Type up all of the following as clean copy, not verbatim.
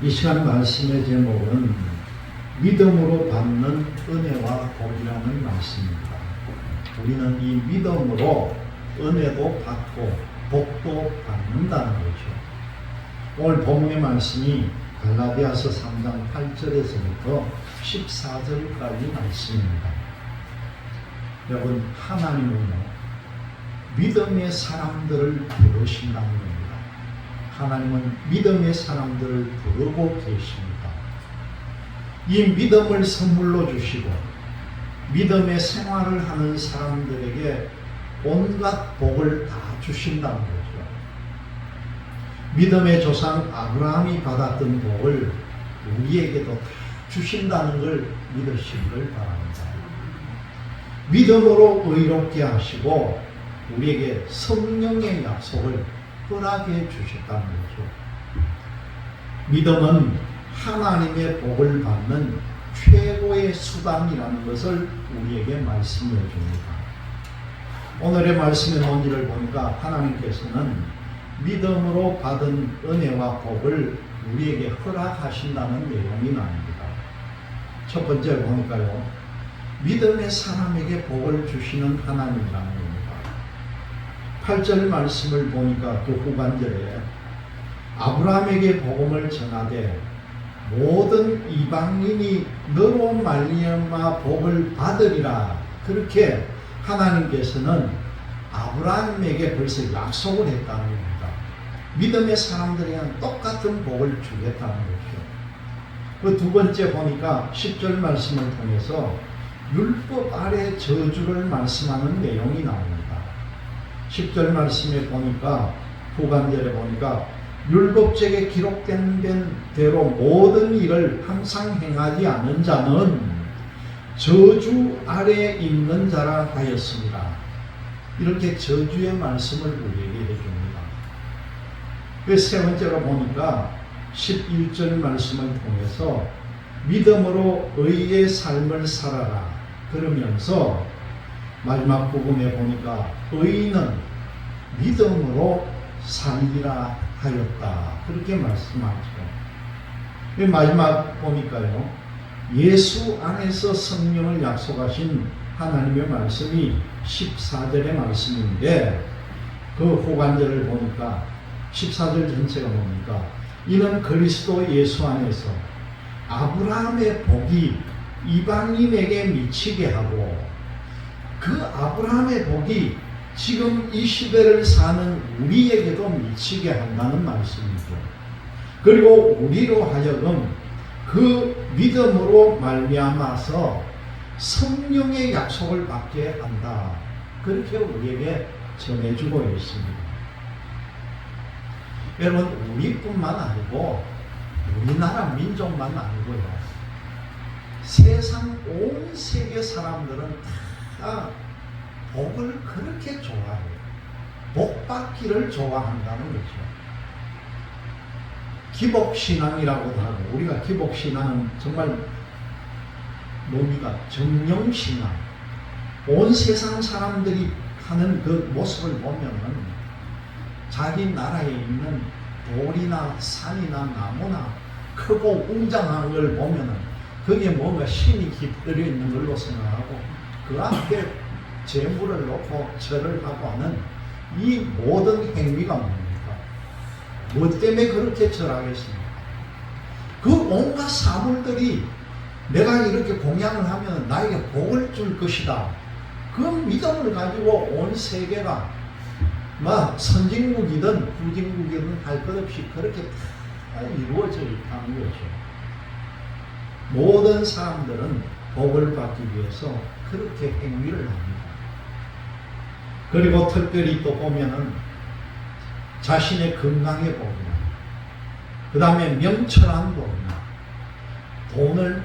이 시간 말씀의 제목은 믿음으로 받는 은혜와 복이라는 말씀입니다. 우리는 이 믿음으로 은혜도 받고 복도 받는다는 거죠. 오늘 본문의 말씀이 갈라디아서 3장 8절에서부터 14절까지 말씀입니다. 여러분, 하나님은요, 믿음의 사람들을 부르신다는 겁니다. 하나님은 믿음의 사람들을 부르고 계십니다. 이 믿음을 선물로 주시고 믿음의 생활을 하는 사람들에게 온갖 복을 다 주신다는 거죠. 믿음의 조상 아브라함이 받았던 복을 우리에게도 다 주신다는 걸 믿으시기를 바랍니다. 믿음으로 의롭게 하시고 우리에게 성령의 약속을 허락해 주셨다는 거죠. 믿음은 하나님의 복을 받는 최고의 수단이라는 것을 우리에게 말씀해 줍니다. 오늘의 말씀의 논지를 보니까 하나님께서는 믿음으로 받은 은혜와 복을 우리에게 허락하신다는 내용이 나옵니다. 첫 번째 보니까요, 믿음의 사람에게 복을 주시는 하나님이라는 겁니다. 8절 말씀을 보니까 그 후반절에 아브라함에게 복음을 전하되 모든 이방인이 너로 말미암아 복을 받으리라, 그렇게 하나님께서는 아브라함에게 벌써 약속을 했다는 겁니다. 믿음의 사람들에게는 똑같은 복을 주겠다는 거죠. 그 두 번째 보니까 10절 말씀을 통해서 율법 아래 저주를 말씀하는 내용이 나옵니다. 10절 말씀에 보니까 후반절에 보니까 율법책에 기록된 대로 모든 일을 항상 행하지 않은 자는 저주 아래 있는 자라 하였습니다. 이렇게 저주의 말씀을 우리에게 해줍니다. 그 세 번째로 보니까 11절 말씀을 통해서 믿음으로 의의 삶을 살아라 그러면서 마지막 부분에 보니까 의인은 믿음으로 살리라 하였다, 그렇게 말씀하죠. 마지막 보니까요, 예수 안에서 성령을 약속하신 하나님의 말씀이 14절의 말씀인데 그 후반절을 보니까 14절 전체가 뭡니까? 이는 그리스도 예수 안에서 아브라함의 복이 이방인에게 미치게 하고 그 아브라함의 복이 지금 이 시대를 사는 우리에게도 미치게 한다는 말씀이죠. 그리고 우리로 하여금 그 믿음으로 말미암아서 성령의 약속을 받게 한다, 그렇게 우리에게 전해주고 있습니다. 여러분, 우리뿐만 아니고 우리나라 민족만 아니고요, 세상 온 세계 사람들은 다 복을 그렇게 좋아해요. 복 받기를 좋아한다는 거죠. 기복신앙이라고도 하고, 우리가 기복신앙은 정말 뭡니까? 정령신앙. 온 세상 사람들이 하는 그 모습을 보면은 자기 나라에 있는 돌이나 산이나 나무나 크고 웅장한 걸 보면은 거기에 뭔가 신이 깃들여 있는 걸로 생각하고 그 앞에 재물을 놓고 절을 하고 하는 이 모든 행위가 뭡니까? 뭐 때문에 그렇게 절하겠습니까? 그 온갖 사물들이 내가 이렇게 공양을 하면 나에게 복을 줄 것이다, 그 믿음을 가지고 온 세계가 막 선진국이든 후진국이든 할 것 없이 그렇게 다 이루어져 있다는 거죠. 모든 사람들은 복을 받기 위해서 그렇게 행위를 합니다. 그리고 특별히 또 보면은 자신의 건강의 복이나 그 다음에 명철한 복이나 돈을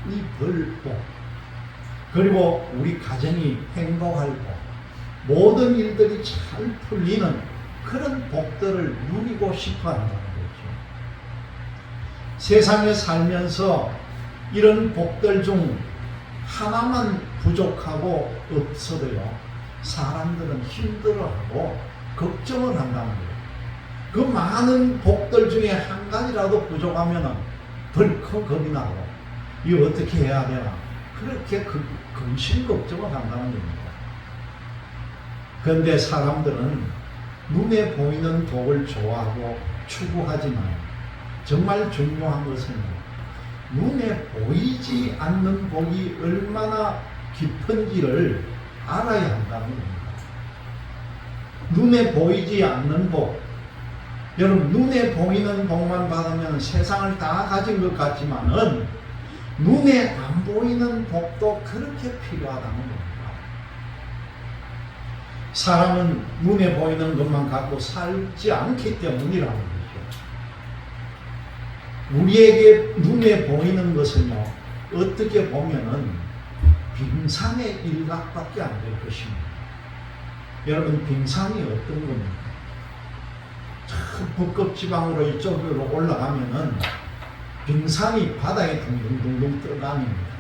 많이 벌 복, 그리고 우리 가정이 행복할 복, 모든 일들이 잘 풀리는 그런 복들을 누리고 싶어 한다는 거죠. 세상에 살면서 이런 복들 중 하나만 부족하고 없어도요, 사람들은 힘들어하고 걱정을 한다는 거예요. 그 많은 복들 중에 한 가지라도 부족하면 덜컥 겁이 나고 이거 어떻게 해야 되나 그렇게 근심 걱정을 한다는 겁니다. 그런데 사람들은 눈에 보이는 복을 좋아하고 추구하지만 정말 중요한 것은 눈에 보이지 않는 복이 얼마나 깊은지를 알아야 한다는 겁니다. 눈에 보이지 않는 복, 여러분 눈에 보이는 복만 받으면 세상을 다 가진 것 같지만은 눈에 안 보이는 복도 그렇게 필요하다는 겁니다. 사람은 눈에 보이는 것만 갖고 살지 않기 때문이라는 거죠. 우리에게 눈에 보이는 것은요, 어떻게 보면은 빙산의 일각밖에 안 될 것입니다. 여러분, 빙산이 어떤 겁니까? 저 북극지방으로 이쪽으로 올라가면은 빙산이 바다에 둥둥둥둥 떠다닙니다.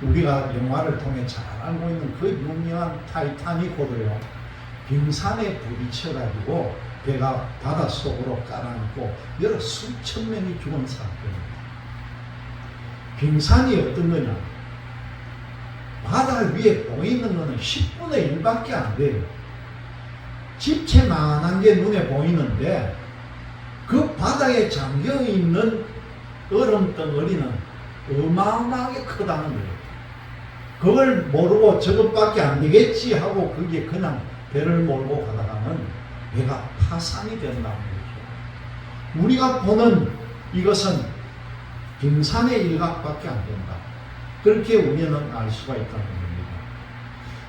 우리가 영화를 통해 잘 알고 있는 그 유명한 타이타닉호도요, 빙산에 부딪혀가지고 배가 바닷속으로 깔아앉고 여러 수천 명이 죽은 사건입니다. 빙산이 어떤 거냐? 바다 위에 보이는 거는 10분의 1밖에 안 돼요. 집채만한 게 눈에 보이는데 그 바다에 잠겨있는 얼음 덩어리는 어마어마하게 크다는 거예요. 그걸 모르고 저것밖에 안 되겠지 하고 그게 그냥 배를 몰고 가다가는 배가 파산이 된다는 거죠. 우리가 보는 이것은 빙산의 일각밖에 안 된다. 그렇게 우리는 알 수가 있다는 겁니다.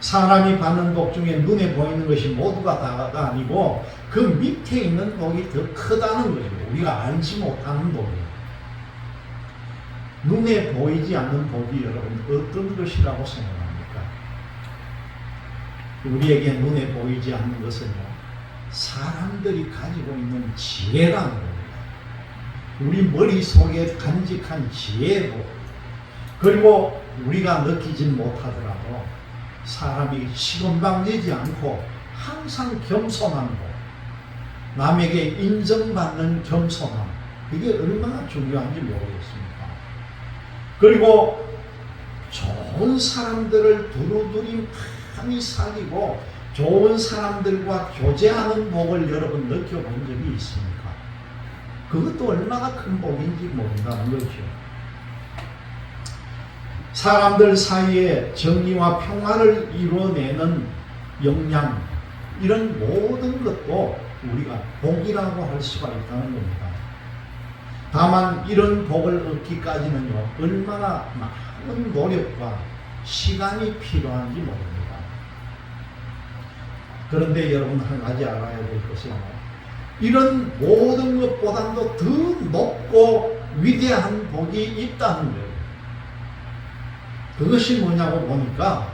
사람이 받는 복 중에 눈에 보이는 것이 모두가 다가 아니고 그 밑에 있는 복이 더 크다는 거죠. 우리가 알지 못하는 복이에요. 눈에 보이지 않는 복이 여러분 어떤 것이라고 생각합니까? 우리에게 눈에 보이지 않는 것은요, 사람들이 가지고 있는 지혜라는 겁니다. 우리 머릿속에 간직한 지혜고, 그리고 우리가 느끼진 못하더라도 사람이 시건방지지 않고 항상 겸손함으로 남에게 인정받는 겸손함, 이게 얼마나 중요한지 모르겠습니다. 그리고 좋은 사람들을 두루두리 많이 사귀고 좋은 사람들과 교제하는 복을 여러분 느껴본 적이 있습니까? 그것도 얼마나 큰 복인지 모른다는 거죠. 사람들 사이에 정의와 평화를 이루어내는 역량, 이런 모든 것도 우리가 복이라고 할 수가 있다는 겁니다. 다만 이런 복을 얻기까지는요, 얼마나 많은 노력과 시간이 필요한지 모릅니다. 그런데 여러분 한 가지 알아야 될 것은 이런 모든 것보다도 더 높고 위대한 복이 있다는 거예요. 그것이 뭐냐고 보니까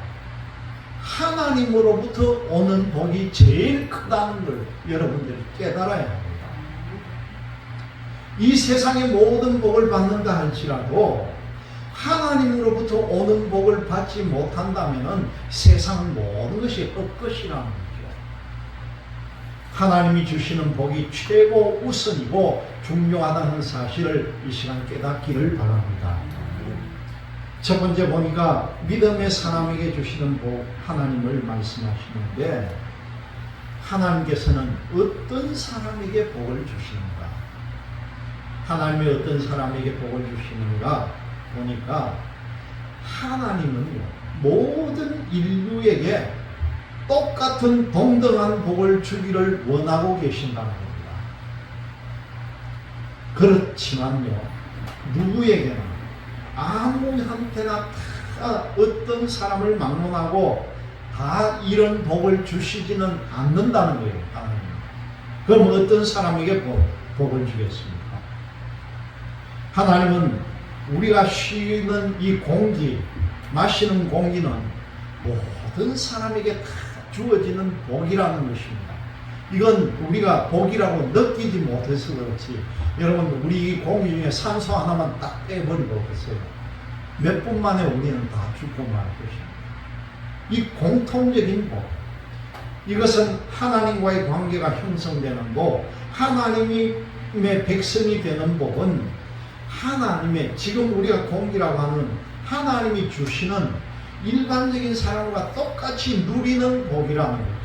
하나님으로부터 오는 복이 제일 크다는 걸 여러분들이 깨달아야 합니다. 이 세상의 모든 복을 받는다 할지라도 하나님으로부터 오는 복을 받지 못한다면 세상 모든 것이 헛것이라는 거죠. 하나님이 주시는 복이 최고 우선이고 중요하다는 사실을 이 시간 깨닫기를 바랍니다. 첫 번째 보니까 믿음의 사람에게 주시는 복, 하나님을 말씀하시는데 하나님께서는 어떤 사람에게 복을 주시는가? 하나님이 어떤 사람에게 복을 주시는가 보니까 하나님은요, 모든 인류에게 똑같은 동등한 복을 주기를 원하고 계신다는 겁니다. 그렇지만요, 누구에게나 아무한테나 다 어떤 사람을 막론하고 다 이런 복을 주시지는 않는다는 거예요. 하나님. 그럼 어떤 사람에게 복을 주겠습니까? 하나님은 우리가 쉬는 이 공기, 마시는 공기는 모든 사람에게 다 주어지는 복이라는 것입니다. 이건 우리가 복이라고 느끼지 못해서 그렇지, 여러분 우리 이 공기 중에 산소 하나만 딱 빼버리고 그랬어요. 몇 분 만에 우리는 다 죽고 말 것입니다. 이 공통적인 복, 이것은 하나님과의 관계가 형성되는 복, 하나님의 백성이 되는 복은 하나님의, 지금 우리가 공기라고 하는 하나님이 주시는 일반적인 사람과 똑같이 누리는 복이라는 거죠.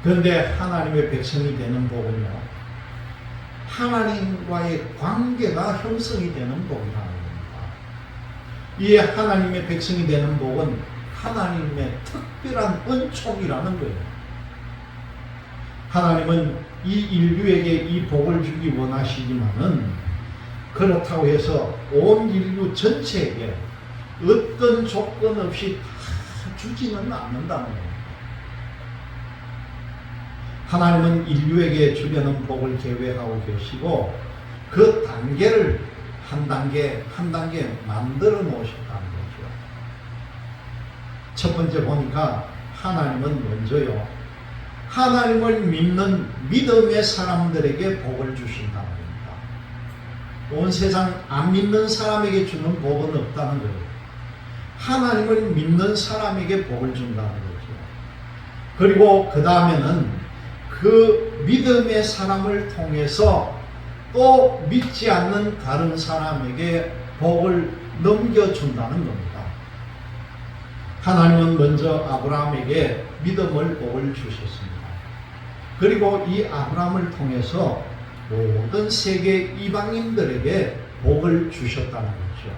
그런데 하나님의 백성이 되는 복은요, 하나님과의 관계가 형성이 되는 복이라는 겁니다. 이 하나님의 백성이 되는 복은 하나님의 특별한 은총이라는 거예요. 하나님은 이 인류에게 이 복을 주기 원하시지만은 그렇다고 해서 온 인류 전체에게 어떤 조건 없이 다 주지는 않는다는 거예요. 하나님은 인류에게 주려는 복을 계획하고 계시고 그 단계를 한 단계 한 단계 만들어 놓으셨다는 거죠. 첫 번째 보니까 하나님은 먼저요, 하나님을 믿는 믿음의 사람들에게 복을 주신다는 겁니다. 온 세상 안 믿는 사람에게 주는 복은 없다는 거예요. 하나님을 믿는 사람에게 복을 준다는 거죠. 그리고 그 다음에는 그 믿음의 사람을 통해서 또 믿지 않는 다른 사람에게 복을 넘겨준다는 겁니다. 하나님은 먼저 아브라함에게 믿음을 복을 주셨습니다. 그리고 이 아브라함을 통해서 모든 세계 이방인들에게 복을 주셨다는 거죠.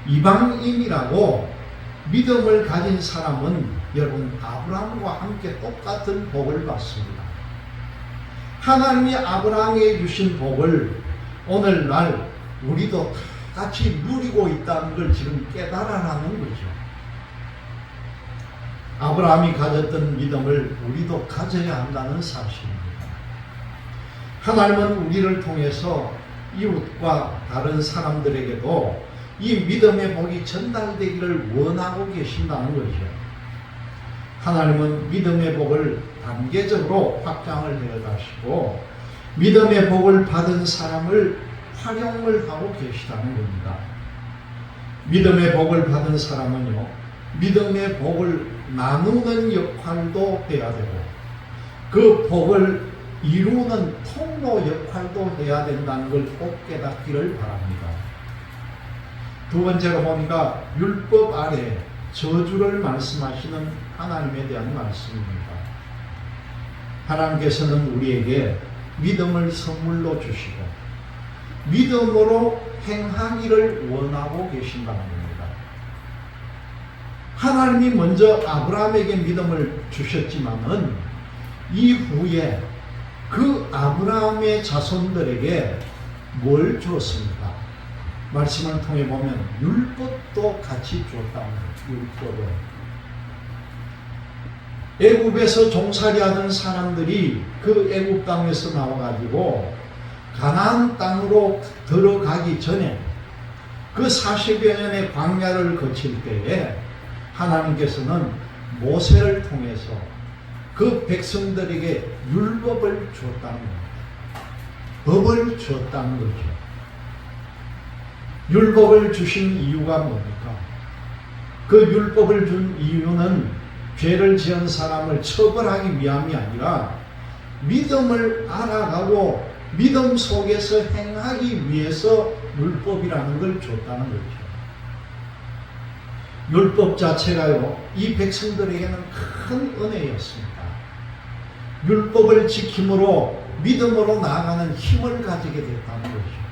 이방인이라고 믿음을 가진 사람은 여러분 아브라함과 함께 똑같은 복을 받습니다. 하나님이 아브라함에게 주신 복을 오늘날 우리도 다 같이 누리고 있다는 걸 지금 깨달아라는 거죠. 아브라함이 가졌던 믿음을 우리도 가져야 한다는 사실입니다. 하나님은 우리를 통해서 이웃과 다른 사람들에게도 이 믿음의 복이 전달되기를 원하고 계신다는 거죠. 하나님은 믿음의 복을 단계적으로 확장을 해 가시고 믿음의 복을 받은 사람을 활용을 하고 계시다는 겁니다. 믿음의 복을 받은 사람은요, 믿음의 복을 나누는 역할도 해야 되고 그 복을 이루는 통로 역할도 해야 된다는 걸 꼭 깨닫기를 바랍니다. 두 번째로 보니까 율법 아래 저주를 말씀하시는 하나님에 대한 말씀입니다. 하나님께서는 우리에게 믿음을 선물로 주시고 믿음으로 행하기를 원하고 계신다는 겁니다. 하나님이 먼저 아브라함에게 믿음을 주셨지만은 이후에 그 아브라함의 자손들에게 뭘 주었습니까? 말씀을 통해 보면 율법도 같이 주었다는 거예요. 율법을. 애굽에서 종살이하던 사람들이 그 애굽 땅에서 나와가지고 가나안 땅으로 들어가기 전에 그 40여 년의 광야를 거칠 때에 하나님께서는 모세를 통해서 그 백성들에게 율법을 주었다는 겁니다. 법을 주었다는 거죠. 율법을 주신 이유가 뭡니까? 그 율법을 준 이유는 죄를 지은 사람을 처벌하기 위함이 아니라 믿음을 알아가고 믿음 속에서 행하기 위해서 율법이라는 걸 줬다는 거죠. 율법 자체가요, 이 백성들에게는 큰 은혜였습니다. 율법을 지킴으로 믿음으로 나아가는 힘을 가지게 됐다는 거죠.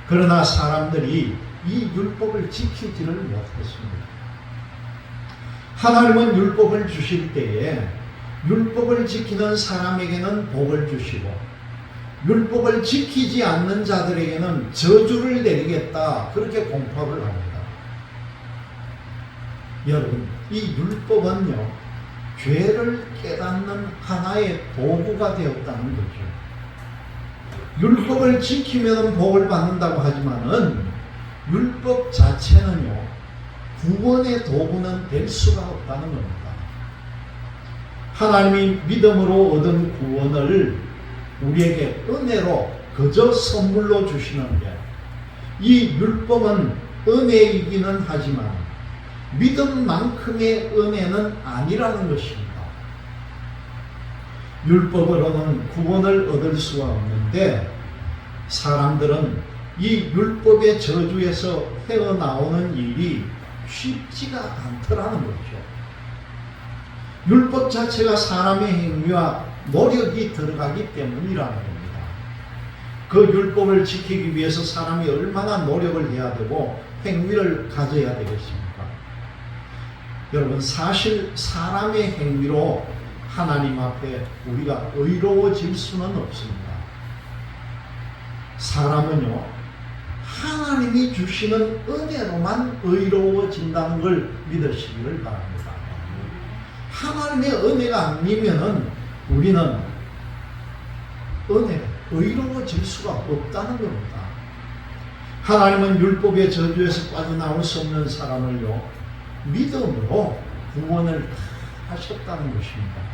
그러나 사람들이 이 율법을 지키지를 못했습니다. 하나님은 율법을 주실 때에 율법을 지키는 사람에게는 복을 주시고 율법을 지키지 않는 자들에게는 저주를 내리겠다, 그렇게 공포를 합니다. 여러분, 이 율법은요, 죄를 깨닫는 하나의 도구가 되었다는 거죠. 율법을 지키면 복을 받는다고 하지만은 율법 자체는요, 구원의 도구는 될 수가 없다는 겁니다. 하나님이 믿음으로 얻은 구원을 우리에게 은혜로 그저 선물로 주시는데, 이 율법은 은혜이기는 하지만 믿음만큼의 은혜는 아니라는 것입니다. 율법으로는 구원을 얻을 수가 없는데 사람들은 이 율법의 저주에서 헤어나오는 일이 쉽지가 않더라는 거죠. 율법 자체가 사람의 행위와 노력이 들어가기 때문이라는 겁니다. 그 율법을 지키기 위해서 사람이 얼마나 노력을 해야 되고 행위를 가져야 되겠습니까? 여러분, 사실 사람의 행위로 하나님 앞에 우리가 의로워질 수는 없습니다. 사람은요, 하나님이 주시는 은혜로만 의로워진다는 걸 믿으시기를 바랍니다. 하나님의 은혜가 아니면은 우리는 의로워질 수가 없다는 겁니다. 하나님은 율법의 저주에서 빠져나올 수 없는 사람을요, 믿음으로 구원을 하셨다는 것입니다.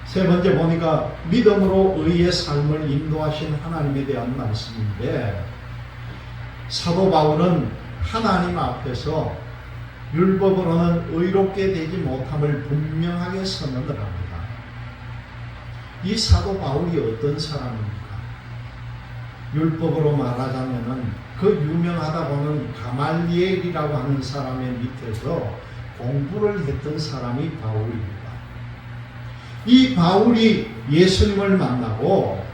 세 번째 보니까 믿음으로 의의 삶을 인도하신 하나님에 대한 말씀인데, 사도 바울은 하나님 앞에서 율법으로는 의롭게 되지 못함을 분명하게 선언을 합니다. 이 사도 바울이 어떤 사람입니까? 율법으로 말하자면은 그 유명하다 보는 가말리엘이라고 하는 사람의 밑에서 공부를 했던 사람이 바울입니다. 이 바울이 예수님을 만나고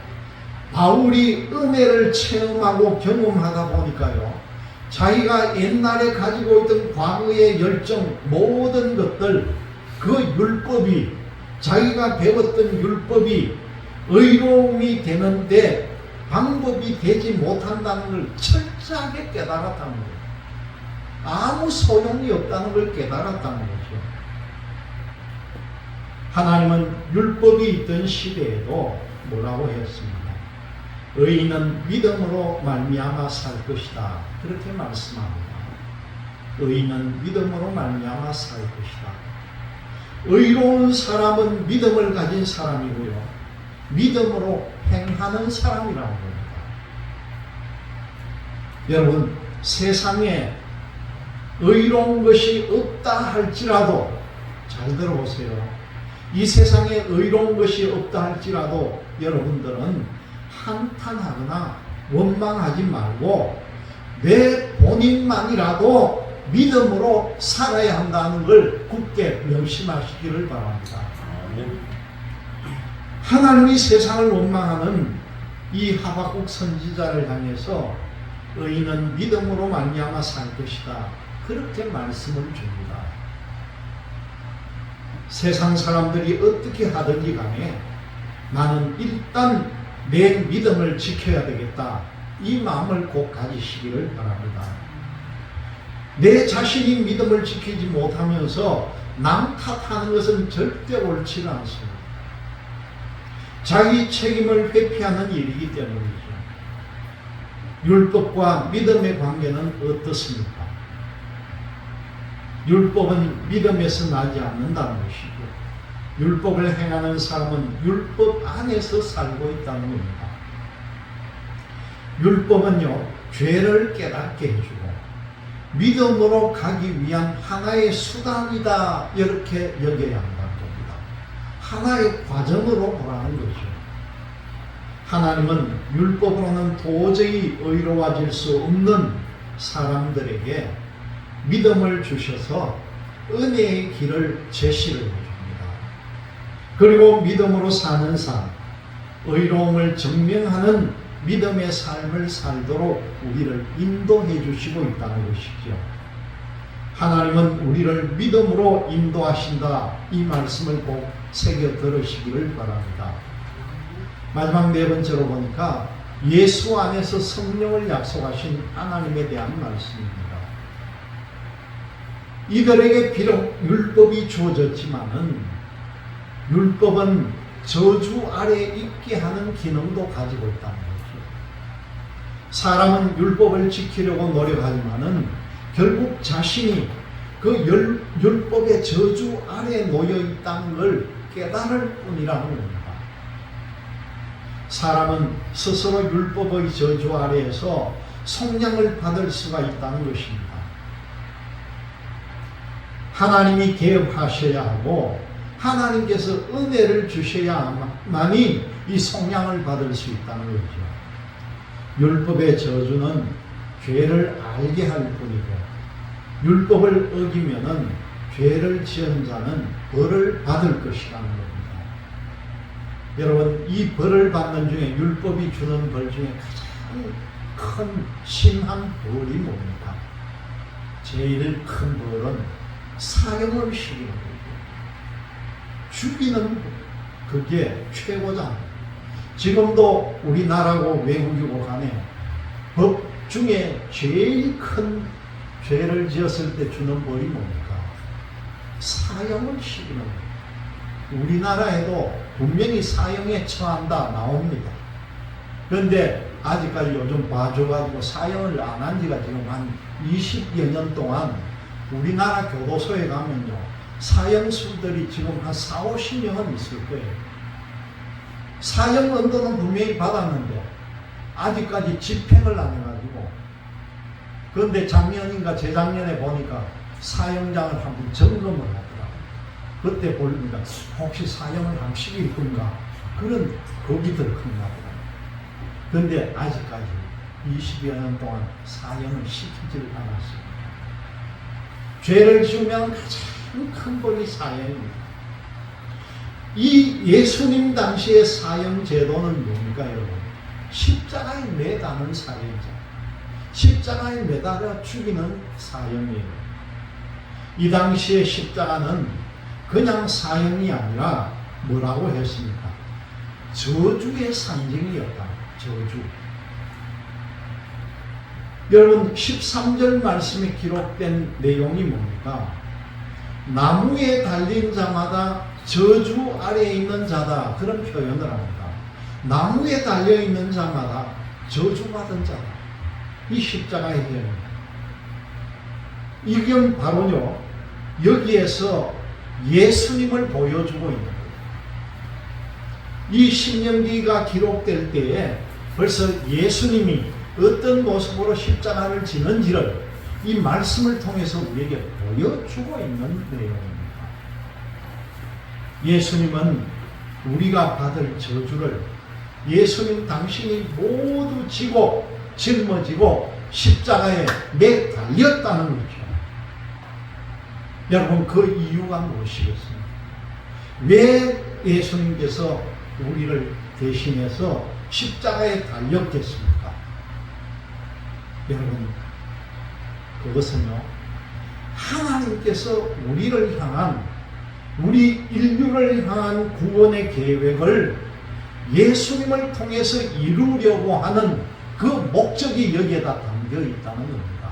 바울이 은혜를 체험하고 경험하다 보니까요, 자기가 옛날에 가지고 있던 과거의 열정, 모든 것들, 그 율법이, 자기가 배웠던 율법이 의로움이 되는데 방법이 되지 못한다는 걸 철저하게 깨달았다는 거예요. 아무 소용이 없다는 걸 깨달았다는 거죠. 하나님은 율법이 있던 시대에도 뭐라고 했습니다. 의인은 믿음으로 말미암아 살 것이다. 그렇게 말씀합니다. 의인은 믿음으로 말미암아 살 것이다. 의로운 사람은 믿음을 가진 사람이고요, 믿음으로 행하는 사람이라고 합니다. 여러분, 세상에 의로운 것이 없다 할지라도, 잘 들어보세요. 이 세상에 의로운 것이 없다 할지라도 여러분들은 한탄하거나 원망하지 말고 내 본인만이라도 믿음으로 살아야 한다는 걸 굳게 명심하시기를 바랍니다. 하나님이 세상을 원망하는 이 하박국 선지자를 향해서 의인은 믿음으로 말미암아 살 것이다, 그렇게 말씀을 줍니다. 세상 사람들이 어떻게 하든지 간에 나는 일단 내 믿음을 지켜야 되겠다, 이 마음을 꼭 가지시기를 바랍니다. 내 자신이 믿음을 지키지 못하면서 남 탓하는 것은 절대 옳지 않습니다. 자기 책임을 회피하는 일이기 때문이죠. 율법과 믿음의 관계는 어떻습니까? 율법은 믿음에서 나지 않는다는 것이고, 율법을 행하는 사람은 율법 안에서 살고 있다는 겁니다. 율법은요, 죄를 깨닫게 해주고 믿음으로 가기 위한 하나의 수단이다, 이렇게 여겨야 한다는 겁니다. 하나의 과정으로 보라는 거죠. 하나님은 율법으로는 도저히 의로워질 수 없는 사람들에게 믿음을 주셔서 은혜의 길을 제시를 해줍니다. 그리고 믿음으로 사는 삶, 의로움을 증명하는 믿음의 삶을 살도록 우리를 인도해 주시고 있다는 것이죠. 하나님은 우리를 믿음으로 인도하신다, 이 말씀을 꼭 새겨 들으시기를 바랍니다. 마지막 네 번째로 보니까 예수 안에서 성령을 약속하신 하나님에 대한 말씀입니다. 이들에게 비록 율법이 주어졌지만은 율법은 저주 아래 있게 하는 기능도 가지고 있다는 거죠. 사람은 율법을 지키려고 노력하지만은 결국 자신이 그 율법의 저주 아래 놓여 있다는 걸 깨달을 뿐이라는 겁니다. 사람은 스스로 율법의 저주 아래에서 속량을 받을 수가 있다는 것입니다. 하나님이 개혁하셔야 하고 하나님께서 은혜를 주셔야만이 이 속량을 받을 수 있다는 거죠. 율법의 저주는 죄를 알게 할 뿐이고, 율법을 어기면은 죄를 지은 자는 벌을 받을 것이라는 겁니다. 여러분, 이 벌을 받는 중에, 율법이 주는 벌 중에 가장 큰 심한 벌이 뭡니까? 제일 큰 벌은 사형을 시키는 거예요. 죽이는 거. 그게 최고잖아요. 지금도 우리나라고 외국이고 간에 법 중에 제일 큰 죄를 지었을 때 주는 벌이 뭡니까? 사형을 시키는 거예요. 우리나라에도 분명히 사형에 처한다 나옵니다. 그런데 아직까지 요즘 봐줘가지고 사형을 안 한 지가 지금 한 20여 년 동안 우리나라 교도소에 가면요, 사형수들이 지금 한 4, 50명은 있을 거예요. 사형 언도는 분명히 받았는데 아직까지 집행을 안 해가지고, 그런데 작년인가 재작년에 보니까 사형장을 한번 점검을 하더라고요. 그때 보니까 혹시 사형을 한 시킬 건가, 그런 겁이 들컥나더라고요. 그런데 아직까지 20여 년 동안 사형을 시키지를 않았습니다. 죄를 지으면 가장 큰 벌이 사형입니다. 이 예수님 당시의 사형 제도는 뭡니까, 여러분? 십자가에 매다는 사형이죠. 십자가에 매달아 죽이는 사형이에요. 이 당시의 십자가는 그냥 사형이 아니라 뭐라고 했습니까? 저주의 상징이었다. 저주. 여러분, 13절 말씀에 기록된 내용이 뭡니까? 나무에 달린 자마다 저주 아래에 있는 자다, 그런 표현을 합니다. 나무에 달려있는 자마다 저주받은 자다. 이 십자가의 의미입니다. 이건 바로요, 여기에서 예수님을 보여주고 있는 거예요. 이 신명기가 기록될 때에 벌써 예수님이 어떤 모습으로 십자가를 지는지를 이 말씀을 통해서 우리에게 보여주고 있는 내용입니다. 예수님은 우리가 받을 저주를 예수님 당신이 모두 지고 짊어지고 십자가에 매 달렸다는 거죠. 여러분, 그 이유가 무엇이겠습니까? 왜 예수님께서 우리를 대신해서 십자가에 달렸겠습니까? 여러분, 그것은요, 하나님께서 우리를 향한, 우리 인류를 향한 구원의 계획을 예수님을 통해서 이루려고 하는 그 목적이 여기에다 담겨 있다는 겁니다.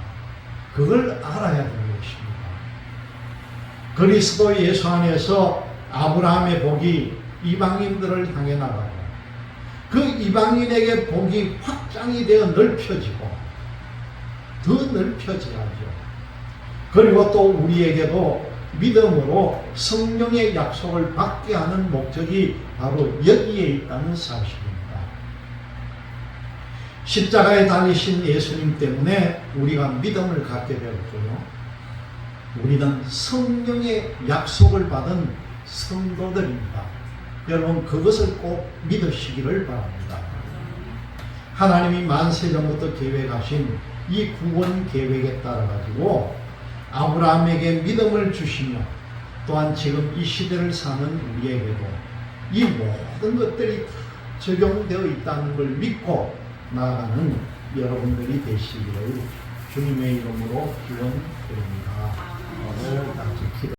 그걸 알아야 되는 것입니다. 그리스도 예수 안에서 아브라함의 복이 이방인들을 향해 나가고, 그 이방인에게 복이 확장이 되어 넓혀지고 더 넓혀져야죠. 그리고 또 우리에게도 믿음으로 성령의 약속을 받게 하는 목적이 바로 여기에 있다는 사실입니다. 십자가에 달리신 예수님 때문에 우리가 믿음을 갖게 되었고요, 우리는 성령의 약속을 받은 성도들입니다. 여러분, 그것을 꼭 믿으시기를 바랍니다. 하나님이 만세전부터 계획하신 이 구원 계획에 따라 가지고 아브라함에게 믿음을 주시며, 또한 지금 이 시대를 사는 우리에게도 이 모든 것들이 적용되어 있다는 걸 믿고 나아가는 여러분들이 되시기를 주님의 이름으로 기원드립니다. 오늘 같이 기도